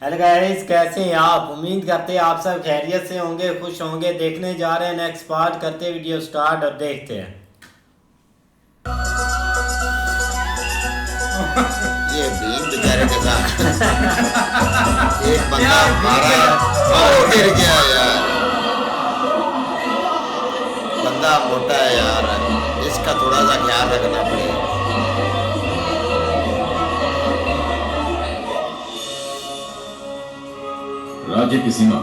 Hello guys, कैसे हैं आप? उम्मीद करते हैं आप सब खैरियत से होंगे, खुश होंगे। देखने जा रहे हैं नेक्स्ट पार्ट। करते वीडियो स्टार्ट और देखते हैं। ये भीम बेचारे के साथ एक बंदा मारा और गिर गया यार। बंदा मोटा है यार, इसका थोड़ा सा ख्याल रखना पड़ेगा। राज्य की सीमा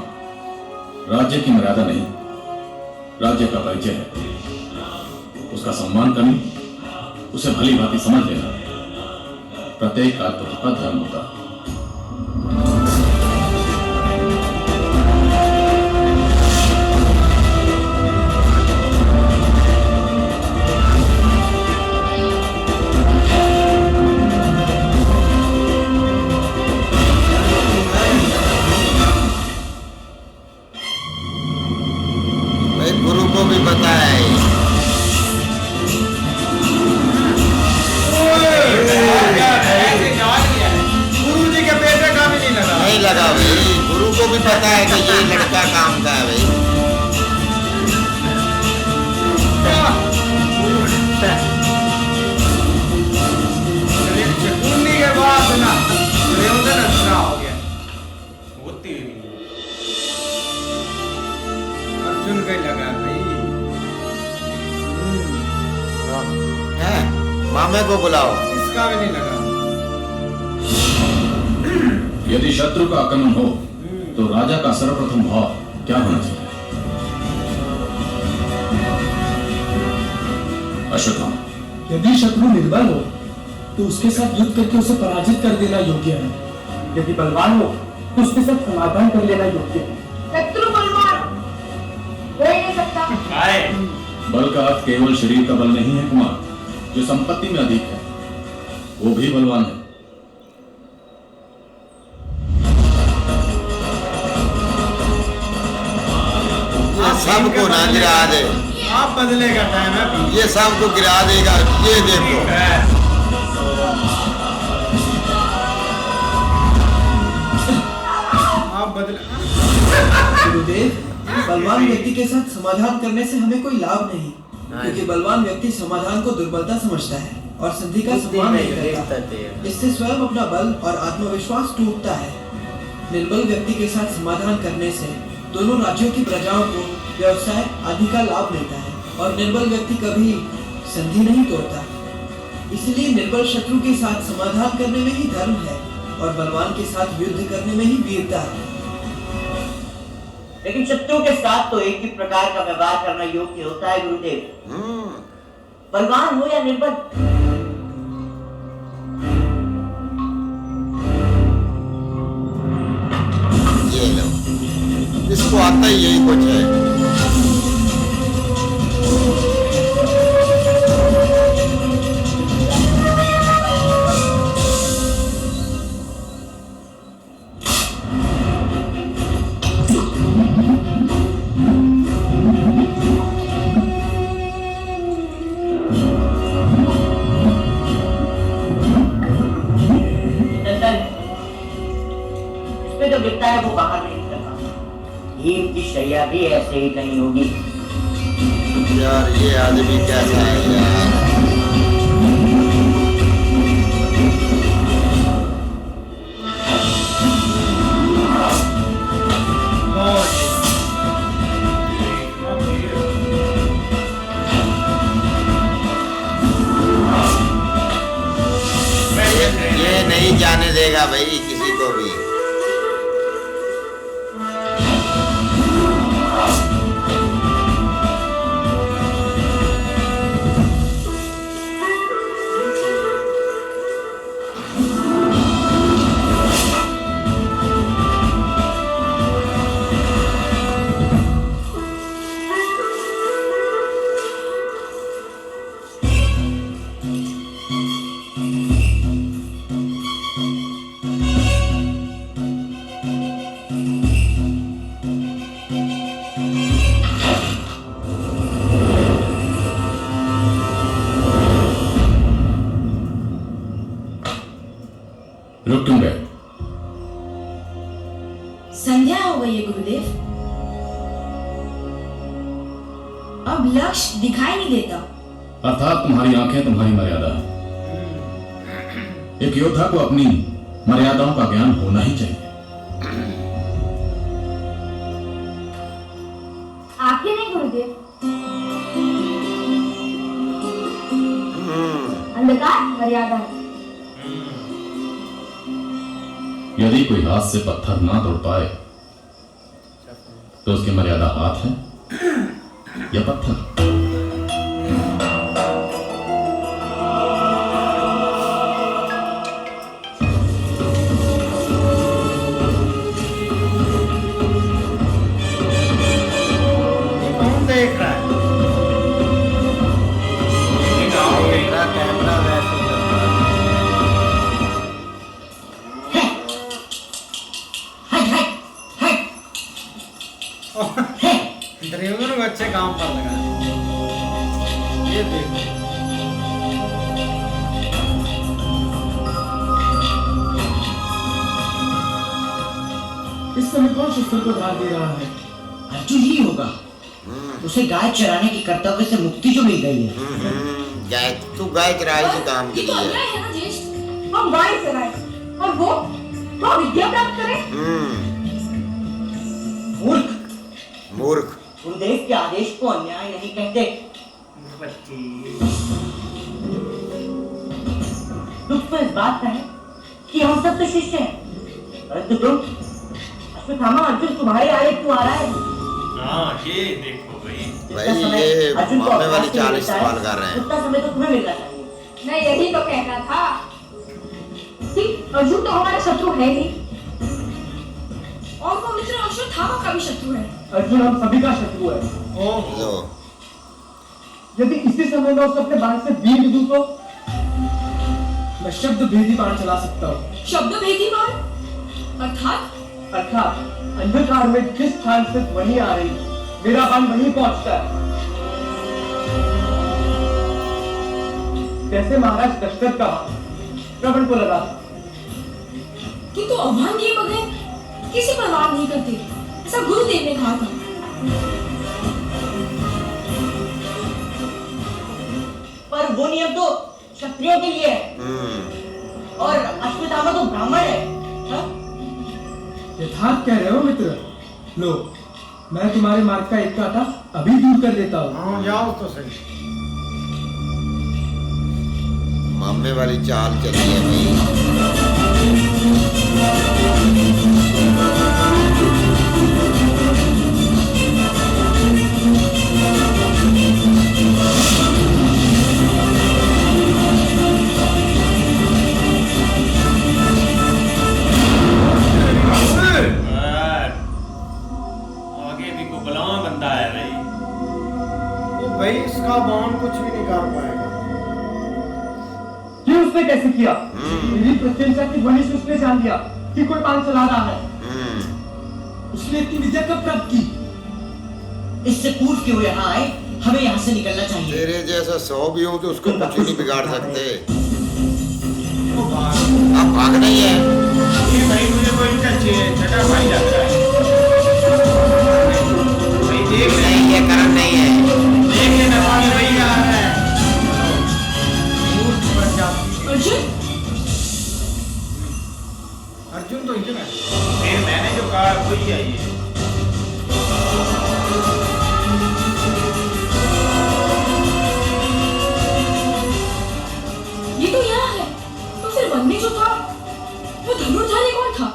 राज्य की मर्यादा नहीं, राज्य का परिचय है। उसका सम्मान करना, उसे भली भांति समझ लेना प्रत्येक राजपुत्र का धर्म होता है। भाई गुरु को भी पता है। गुरुजी के बेटे का भी नहीं लगा। नहीं लगा भाई, गुरु को भी पता है कि ये लड़का काम का है भाई। शकुनी के बाद ना दुर्योधन अच्छा हो गया। होती अर्जुन का ही लगा भाई। है मामे को बुलाओ। इसका भी नहीं लगा। यदि शत्रु का आक्रमण हो तो राजा का सर्वप्रथम भाव क्या होना चाहिए? अश्वत्थामा। यदि शत्रु निर्बल हो तो उसके साथ युद्ध करके उसे पराजित कर देना योग्य है। यदि बलवान हो तो उसके साथ समाधान कर लेना योग्य है। शत्रु बलवान हो ही नहीं सकता। बल का अर्थ केवल शरीर का बल नहीं है कुमार। जो संपत्ति में अधिक है वो भी बलवान है। ये सबको ना गिरा दे। आप बदलेगा टाइम है अभी। ये सबको गिरा देगा, ये देखो। आप बदले। गुरुदेव, बलवान व्यक्ति के साथ समाधान करने से हमें कोई लाभ नहीं, क्योंकि बलवान व्यक्ति समाधान को दुर्बलता समझता है और संधि का सम्मान नहीं करता। इससे स्वयं अपना बल और आत्मविश्वास टूटता है। निर्बल व्यक्ति के साथ समाधान करने से दोनों राज्यों की प्रजाओं को व्यवसाय आदि का लाभ मिलता है और निर्बल व्यक्ति कभी संधि नहीं तोड़ता। इसलिए निर्बल शत्रु के साथ समाधान करने में ही धर्म है और बलवान के साथ युद्ध करने में ही वीरता है। लेकिन शत्रु के साथ तो एक ही प्रकार का व्यवहार करना योग्य होता है गुरुदेव। बलवान हो या निर्बल। ये लो, इसको आता ही यही कुछ है। इसमें जो गिरता है वो बाहर नहीं निकलता। भीम की शैया भी ऐसे ही कहीं होगी। यार ये आदमी कैसा है यार। ये नहीं जाने देगा भाई किसी को भी। संध्या हो गई है गुरुदेव। अब लक्ष्य दिखाई नहीं देता। अर्थात तुम्हारी आंखें तुम्हारी मर्यादा है। एक योद्धा को अपनी मर्यादाओं का ज्ञान होना ही चाहिए। आंखें नहीं गुरुदेव, अंधकार मर्यादा है। यदि कोई हाथ से पत्थर ना तोड़ पाए तो उसकी मर्यादा हाथ है या पत्थर। कौन देख रहा है? कैमरा कैमरा वैसे ड्राइवर को अच्छे काम पर लगा। ये देखो इस समय कौन शस्त्र को धार दे रहा है? अर्जुन ही होगा। उसे गाय चराने के कर्तव्य से मुक्ति जो मिल गई है। गाय तू गाय चराई से काम के ये तो लिए अन्याय है ना ज्येष्ठ। हम गाय चराए और वो विद्या प्राप्त करे। मूर्ख, मूर्ख। गुरुदेव के आदेश को अन्याय नहीं कहते। दुख तो इस बात का है कि हम सब तो शिष्य हैं, परंतु तुम अश्वत्थामा अर्जुन तुम्हारे आगे क्यों आ रहा है? हाँ ये देखो भाई, भाई ये मामे वाली चाल इस्तेमाल कर रहे हैं। उतना समय तो तुम्हें मिलना चाहिए। मैं यही तो कहना था कि अर्जुन तो हमारा शत्रु है ही, और वो मित्र अश्वत्थामा का भी शत्रु है। अर्जुन हम सभी का शत्रु है। लो यदि इसी समय में उसे अपने बाण से बीग दूं तो मैं शब्द भेदी बाण चला सकता हूँ। शब्द भेदी बाण अर्थात अंधकार में जिस स्थान से ध्वनि आ रही मेरा बाण वहीं पहुंचता है। जैसे महाराज दशरथ का श्रवण को लगा। किंतु आह्वान किए बगैर किसी पर वार नहीं करते, ऐसा गुरुदेव ने कहा था। पर वो नियम तो क्षत्रियों के लिए है और अश्वत्थामा तो ब्राह्मण है। हाँ? यथार्थ कह रहे हो मित्र। लो मैं तुम्हारे मार्ग का एक कांटा अभी दूर कर देता हूँ। हाँ जाओ तो सही। मामे वाली चाल चली है भाई। आगे भी कोई बलवान बंदा है भाई। वो भाई इसका बाण कुछ भी नहीं कर पाएगा। ये उसने कैसे किया? मेरी प्रत्यंचा की ध्वनि से उसने जान लिया कि कोई बाण चला रहा है। उसने इतनी विद्या कब प्राप्त की? इससे पूर्व कि वो यहाँ आए, हमें यहाँ से निकलना चाहिए। तेरे जैसा 100 भी हो तो उसको कुछ नहीं बिगाड़ सकते। वो भाग अब भागना ही है। ये भाई मुझे कोई इनका छठा भाई लग रहा है भाई। देख ले, नहीं ये करण नहीं है। देख ले ना भाई वही आ रहा है। मूर्ख बन जाती है। अर्जुन अर्जुन तो इधर है। फिर मैंने जो कहा वही है ये। ये तो यहाँ है, तो फिर वन में जो था वो धनुर्धारी कौन था?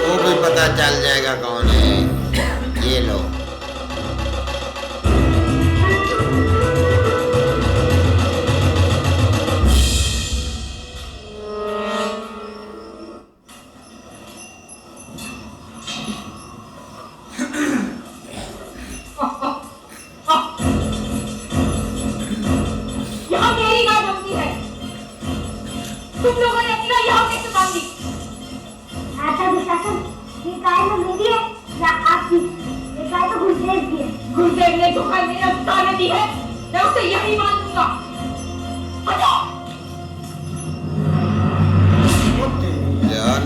वो भी पता चल जाएगा कौन है। ये लो यहाँ मेरी गाय जमती है, तुम लोगों ने अपनी गाय यहाँ कैसे बांधी? अच्छा दुशासन, ये गाय में मेरी है या आपकी? ये गाय तो गुरुदेव की है। गुरुदेव ने जो गाय मेरे अवतार दी है, मैं उसे यही मान लूंगा। हटो। यार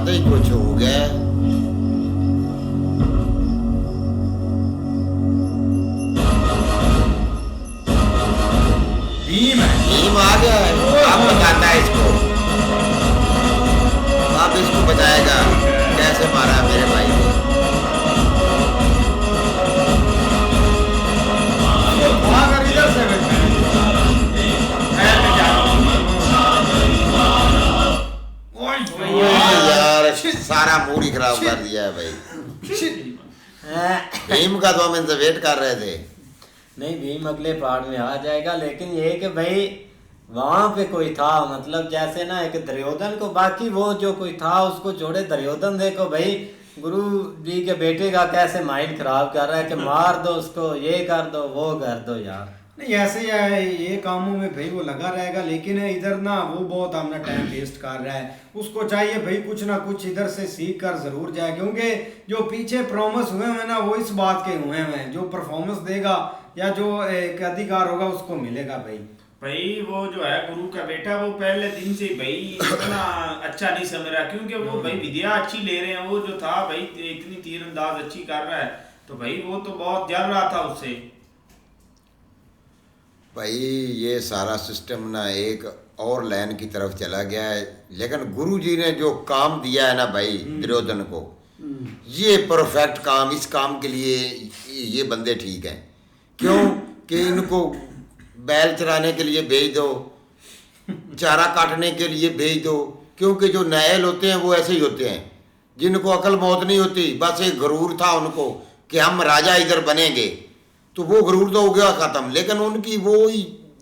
ज्यादा ही कुछ हो गया। भीम आ गया है, अब बताता है इसको, अब इसको बताएगा कैसे मारा मेरे भाई ने। इधर से यार सारा मूड ही खराब कर दिया है भाई। भीम का तो हम इनसे वेट कर रहे थे। नहीं, भीम अगले पार्ट में आ जाएगा, लेकिन ये कि भाई वहां पे कोई था, मतलब जैसे ना एक दुर्योधन को, बाकी वो जो कोई था उसको छोड़े, दुर्योधन देखो भाई गुरु जी के बेटे का कैसे माइंड खराब कर रहा है कि मार दो उसको, ये कर दो वो कर दो यार। नहीं ऐसे ही है, ये कामों में भाई वो लगा रहेगा, लेकिन इधर ना वो बहुत अपना टाइम वेस्ट कर रहा है। उसको चाहिए भाई कुछ ना कुछ इधर से सीख कर जरूर जाए, क्योंकि जो पीछे प्रॉमिस हुए हैं ना वो इस बात के हुए हैं, जो परफॉर्मेंस देगा या जो एक अधिकार होगा उसको मिलेगा भाई। वो जो है गुरु का बेटा वो पहले दिन से भाई इतना अच्छा नहीं समझ रहा, क्योंकि वो भाई विद्या अच्छी ले रहे हैं, वो जो था भाई इतनी तीरंदाज अच्छी कर रहा है, तो भाई वो तो बहुत जल रहा था उससे। भाई ये सारा सिस्टम ना एक और लाइन की तरफ चला गया है, लेकिन गुरुजी ने जो काम दिया है ना भाई दुर्योधन को, ये परफेक्ट काम, इस काम के लिए ये बंदे ठीक हैं। क्यों कि इनको बैल चराने के लिए भेज दो, चारा काटने के लिए भेज दो, क्योंकि जो नायल होते हैं वो ऐसे ही होते हैं, जिनको अकल मौत नहीं होती, बस एक गरूर था उनको कि हम राजा इधर बनेंगे, तो वो गरूर तो हो गया खत्म, लेकिन उनकी वो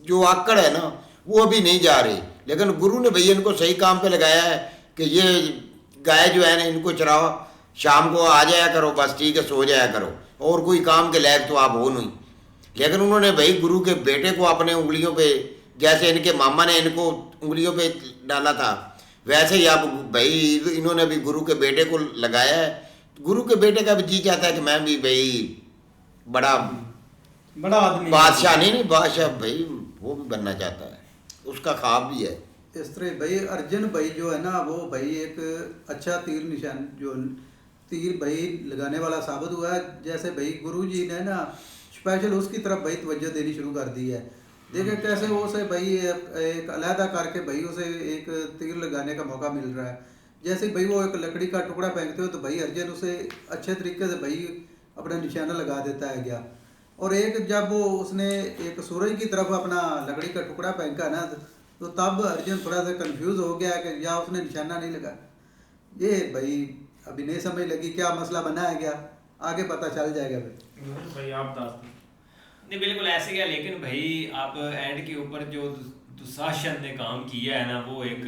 जो आकड़ है ना वो अभी नहीं जा रही। लेकिन गुरु ने भैया इनको सही काम पे लगाया है कि ये गाय जो है ना इनको चराओ, शाम को आ जाया करो, बस ठीक है, सो जाया करो, और कोई काम के लायक तो आप हो नहीं। लेकिन उन्होंने भाई गुरु के बेटे को अपने उंगलियों पे, जैसे इनके मामा ने इनको उंगलियों पे डाला था, वैसे ही आप भाई इन्होंने भी गुरु के बेटे को लगाया है। गुरु के बेटे का भी जी चाहता है कि मैं भी भाई बड़ा आदमी, बादशाह नहीं बादशाह भाई वो भी बनना चाहता है, उसका ख्वाब भी है। इस तरह भाई अर्जुन भाई जो है ना वो भाई एक अच्छा तीर निशान जो तीर भाई लगाने वाला साबित हुआ है। जैसे भाई गुरु जी ने ना स्पेशल उसकी तरफ भाई तवज्जो देनी शुरू कर दी है। देखे कैसे वो उसे भाई एक अलहदा करके भाई उसे एक तीर लगाने का मौका मिल रहा है। जैसे भाई वो एक लकड़ी का टुकड़ा फेंकते हो तो भाई अर्जुन उसे अच्छे तरीके से भाई अपना निशाना लगा देता है गया। और एक जब वो उसने एक सूरज की तरफ अपना लकड़ी का टुकड़ा फेंका ना तो तब अर्जुन थोड़ा सा कंफ्यूज हो गया कि या उसने निशाना नहीं लगा। ये भाई अभी नहीं समझ लगी क्या मसला बना है, क्या आगे पता चल जाएगा भाई आप नहीं बिल्कुल ऐसे क्या, लेकिन भाई आप एंड के ऊपर जो दुशासन ने काम किया है ना वो एक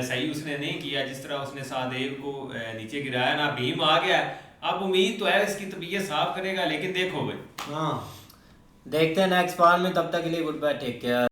सही उसने नहीं किया, जिस तरह उसने सहदेव को नीचे गिराया ना, भीम आ गया। अब उम्मीद तो है इसकी तबीयत साफ करेगा, लेकिन देखो भाई हाँ देखते हैं नेक्स्ट पार्ट में, तब तक के लिए गुड बाय, टेक केयर।